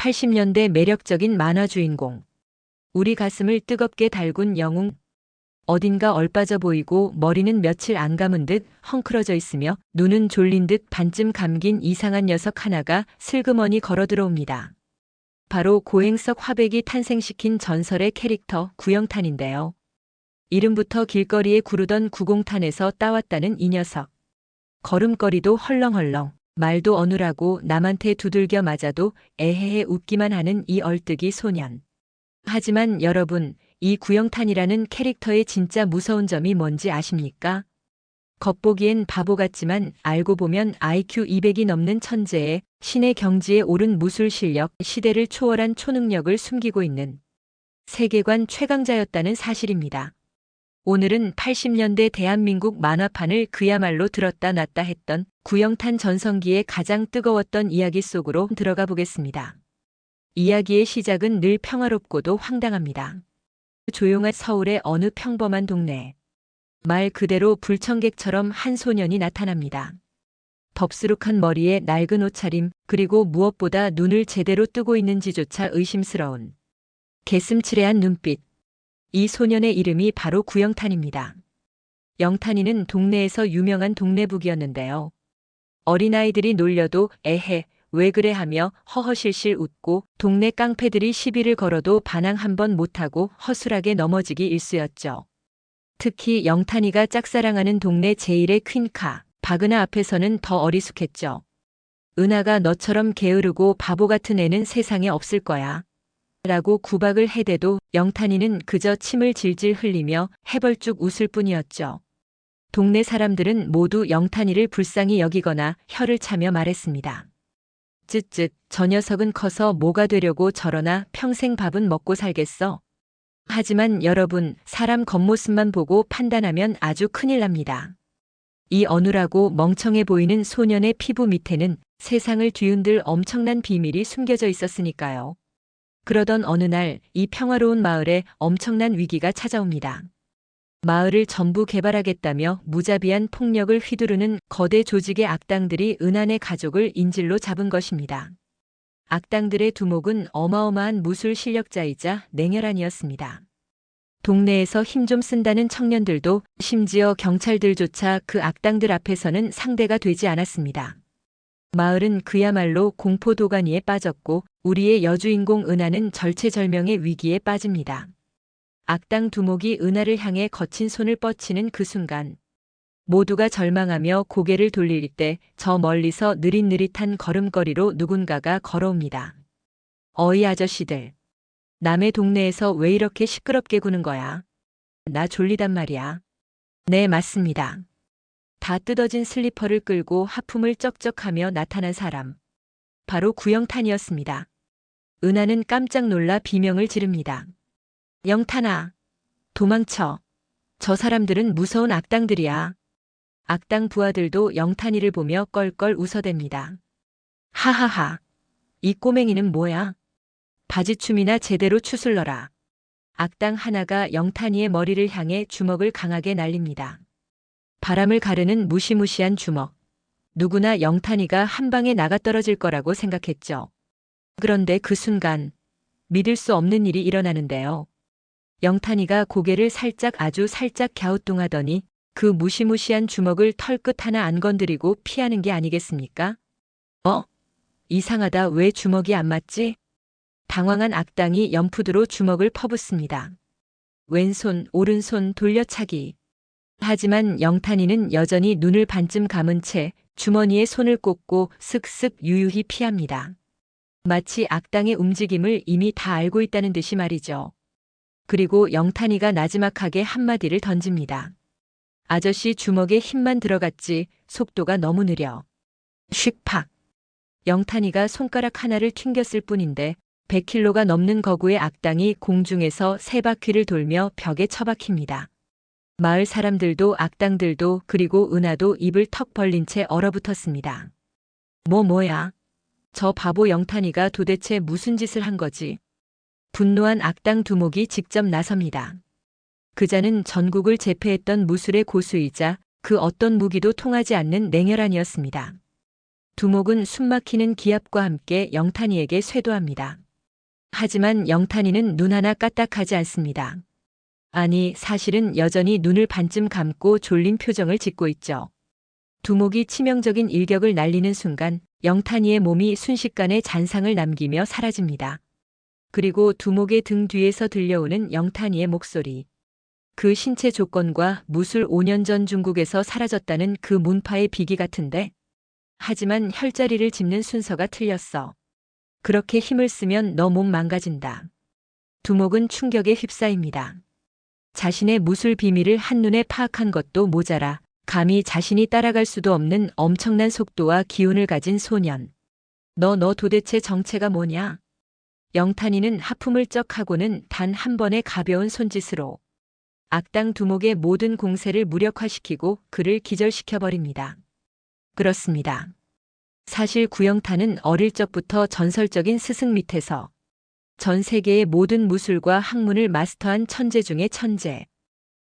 80년대 매력적인 만화 주인공. 우리 가슴을 뜨겁게 달군 영웅. 어딘가 얼빠져 보이고 머리는 며칠 안 감은 듯 헝클어져 있으며 눈은 졸린 듯 반쯤 감긴 이상한 녀석 하나가 슬그머니 걸어 들어옵니다. 바로 고행석 화백이 탄생시킨 전설의 캐릭터 구영탄인데요. 이름부터 길거리에 구르던 구공탄에서 따왔다는 이 녀석. 걸음걸이도 헐렁헐렁, 말도 어눌하고 남한테 두들겨 맞아도 에헤헤 웃기만 하는 이 얼뜨기 소년. 하지만 여러분, 이 구영탄이라는 캐릭터의 진짜 무서운 점이 뭔지 아십니까? 겉보기엔 바보 같지만 알고 보면 IQ 200이 넘는 천재의 신의 경지에 오른 무술 실력, 시대를 초월한 초능력을 숨기고 있는 세계관 최강자였다는 사실입니다. 오늘은 80년대 대한민국 만화판을 그야말로 들었다 놨다 했던 구영탄 전성기의 가장 뜨거웠던 이야기 속으로 들어가 보겠습니다. 이야기의 시작은 늘 평화롭고도 황당합니다. 조용한 서울의 어느 평범한 동네. 말 그대로 불청객처럼 한 소년이 나타납니다. 덥수룩한 머리에 낡은 옷차림, 그리고 무엇보다 눈을 제대로 뜨고 있는지조차 의심스러운 개슴츠레한 눈빛. 이 소년의 이름이 바로 구영탄입니다. 영탄이는 동네에서 유명한 동네북이었는데요. 어린아이들이 놀려도 에헤, 왜 그래 하며 허허실실 웃고 동네 깡패들이 시비를 걸어도 반항 한 번 못하고 허술하게 넘어지기 일쑤였죠. 특히 영탄이가 짝사랑하는 동네 제1의 퀸카, 박은하 앞에서는 더 어리숙했죠. 은하가 너처럼 게으르고 바보 같은 애는 세상에 없을 거야. 라고 구박을 해대도 영탄이는 그저 침을 질질 흘리며 해벌쭉 웃을 뿐이었죠. 동네 사람들은 모두 영탄이를 불쌍히 여기거나 혀를 차며 말했습니다. 쯧쯧, 저 녀석은 커서 뭐가 되려고 저러나 평생 밥은 먹고 살겠어. 하지만 여러분, 사람 겉모습만 보고 판단하면 아주 큰일 납니다. 이 어눌하고 멍청해 보이는 소년의 피부 밑에는 세상을 뒤흔들 엄청난 비밀이 숨겨져 있었으니까요. 그러던 어느 날 이 평화로운 마을에 엄청난 위기가 찾아옵니다. 마을을 전부 개발하겠다며 무자비한 폭력을 휘두르는 거대 조직의 악당들이 은한의 가족을 인질로 잡은 것입니다. 악당들의 두목은 어마어마한 무술 실력자이자 냉혈한이었습니다. 동네에서 힘 좀 쓴다는 청년들도 심지어 경찰들조차 그 악당들 앞에서는 상대가 되지 않았습니다. 마을은 그야말로 공포도가니에 빠졌고 우리의 여주인공 은하는 절체절명의 위기에 빠집니다. 악당 두목이 은하를 향해 거친 손을 뻗치는 그 순간 모두가 절망하며 고개를 돌릴 때 저 멀리서 느릿느릿한 걸음걸이로 누군가가 걸어옵니다. 어이 아저씨들, 남의 동네에서 왜 이렇게 시끄럽게 구는 거야? 나 졸리단 말이야. 네, 맞습니다. 다 뜯어진 슬리퍼를 끌고 하품을 쩍쩍하며 나타난 사람. 바로 구영탄이었습니다. 은하는 깜짝 놀라 비명을 지릅니다. 영탄아, 도망쳐. 저 사람들은 무서운 악당들이야. 악당 부하들도 영탄이를 보며 껄껄 웃어댑니다. 하하하, 이 꼬맹이는 뭐야? 바지춤이나 제대로 추슬러라. 악당 하나가 영탄이의 머리를 향해 주먹을 강하게 날립니다. 바람을 가르는 무시무시한 주먹. 누구나 영탄이가 한 방에 나가떨어질 거라고 생각했죠. 그런데 그 순간 믿을 수 없는 일이 일어나는데요. 영탄이가 고개를 아주 살짝 갸우뚱하더니 그 무시무시한 주먹을 털끝 하나 안 건드리고 피하는 게 아니겠습니까? 이상하다, 왜 주먹이 안 맞지? 당황한 악당이 연푸드로 주먹을 퍼붓습니다. 왼손, 오른손 돌려차기. 하지만 영탄이는 여전히 눈을 반쯤 감은 채 주머니에 손을 꽂고 슥슥 유유히 피합니다. 마치 악당의 움직임을 이미 다 알고 있다는 듯이 말이죠. 그리고 영탄이가 나지막하게 한마디를 던집니다. 아저씨 주먹에 힘만 들어갔지 속도가 너무 느려. 슉팍. 영탄이가 손가락 하나를 튕겼을 뿐인데 100kg가 넘는 거구의 악당이 공중에서 세 바퀴를 돌며 벽에 처박힙니다. 마을 사람들도 악당들도 그리고 은하도 입을 턱 벌린 채 얼어붙었습니다. 뭐야? 저 바보 영탄이가 도대체 무슨 짓을 한 거지? 분노한 악당 두목이 직접 나섭니다. 그자는 전국을 제패했던 무술의 고수이자 그 어떤 무기도 통하지 않는 냉혈한이었습니다. 두목은 숨막히는 기합과 함께 영탄이에게 쇄도합니다. 하지만 영탄이는 눈 하나 까딱하지 않습니다. 아니, 사실은 여전히 눈을 반쯤 감고 졸린 표정을 짓고 있죠. 두목이 치명적인 일격을 날리는 순간 영탄이의 몸이 순식간에 잔상을 남기며 사라집니다. 그리고 두목의 등 뒤에서 들려오는 영탄이의 목소리. 그 신체 조건과 무술 5년 전 중국에서 사라졌다는 그 문파의 비기 같은데. 하지만 혈자리를 짚는 순서가 틀렸어. 그렇게 힘을 쓰면 너 몸 망가진다. 두목은 충격에 휩싸입니다. 자신의 무술 비밀을 한눈에 파악한 것도 모자라 감히 자신이 따라갈 수도 없는 엄청난 속도와 기운을 가진 소년. 너 도대체 정체가 뭐냐? 영탄이는 하품을 쩍 하고는 단 한 번의 가벼운 손짓으로 악당 두목의 모든 공세를 무력화시키고 그를 기절시켜버립니다. 그렇습니다. 사실 구영탄은 어릴 적부터 전설적인 스승 밑에서 전 세계의 모든 무술과 학문을 마스터한 천재 중의 천재.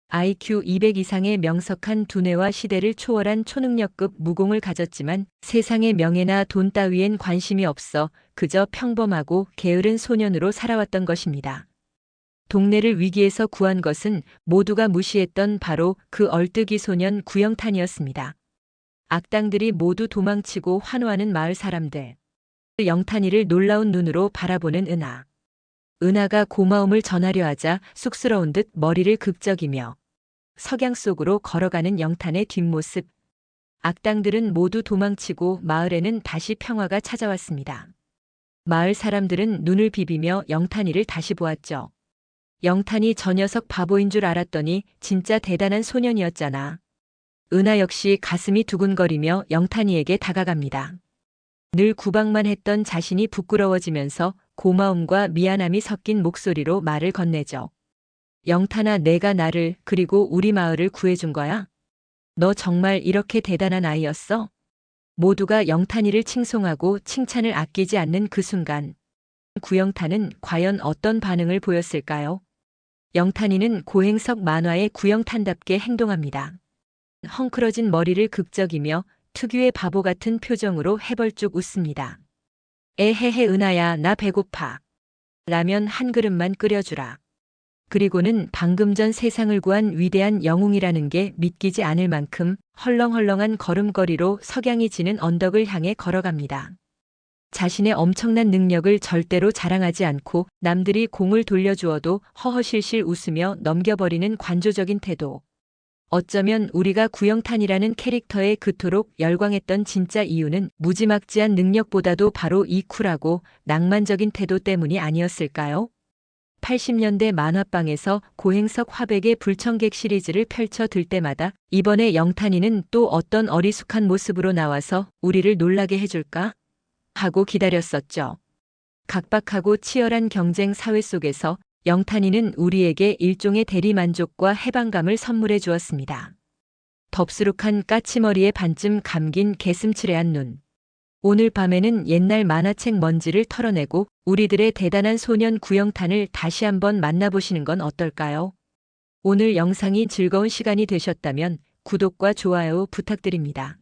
IQ 200 이상의 명석한 두뇌와 시대를 초월한 초능력급 무공을 가졌지만 세상의 명예나 돈 따위엔 관심이 없어 그저 평범하고 게으른 소년으로 살아왔던 것입니다. 동네를 위기에서 구한 것은 모두가 무시했던 바로 그 얼뜨기 소년 구영탄이었습니다. 악당들이 모두 도망치고 환호하는 마을 사람들. 영탄이를 놀라운 눈으로 바라보는 은하. 은하가 고마움을 전하려 하자 쑥스러운 듯 머리를 극적이며 석양 속으로 걸어가는 영탄의 뒷모습. 악당들은 모두 도망치고 마을에는 다시 평화가 찾아왔습니다. 마을 사람들은 눈을 비비며 영탄이를 다시 보았죠. 영탄이 저 녀석 바보인 줄 알았더니 진짜 대단한 소년이었잖아. 은하 역시 가슴이 두근거리며 영탄이에게 다가갑니다. 늘 구박만 했던 자신이 부끄러워지면서 고마움과 미안함이 섞인 목소리로 말을 건네죠. 영탄아, 내가 나를 그리고 우리 마을을 구해준 거야? 너 정말 이렇게 대단한 아이였어? 모두가 영탄이를 칭송하고 칭찬을 아끼지 않는 그 순간 구영탄은 과연 어떤 반응을 보였을까요? 영탄이는 고행석 만화의 구영탄답게 행동합니다. 헝클어진 머리를 극적이며 특유의 바보 같은 표정으로 해벌쭉 웃습니다. 에헤헤 은하야, 나 배고파. 라면 한 그릇만 끓여주라. 그리고는 방금 전 세상을 구한 위대한 영웅이라는 게 믿기지 않을 만큼 헐렁헐렁한 걸음걸이로 석양이 지는 언덕을 향해 걸어갑니다. 자신의 엄청난 능력을 절대로 자랑하지 않고 남들이 공을 돌려주어도 허허실실 웃으며 넘겨버리는 관조적인 태도. 어쩌면 우리가 구영탄이라는 캐릭터에 그토록 열광했던 진짜 이유는 무지막지한 능력보다도 바로 이 쿨하고 낭만적인 태도 때문이 아니었을까요? 80년대 만화방에서 고행석 화백의 불청객 시리즈를 펼쳐들 때마다 이번에 영탄이는 또 어떤 어리숙한 모습으로 나와서 우리를 놀라게 해줄까? 하고 기다렸었죠. 각박하고 치열한 경쟁 사회 속에서 영탄이는 우리에게 일종의 대리만족과 해방감을 선물해 주었습니다. 덥수룩한 까치머리에 반쯤 감긴 개슴츠레한 눈. 오늘 밤에는 옛날 만화책 먼지를 털어내고 우리들의 대단한 소년 구영탄을 다시 한번 만나보시는 건 어떨까요? 오늘 영상이 즐거운 시간이 되셨다면 구독과 좋아요 부탁드립니다.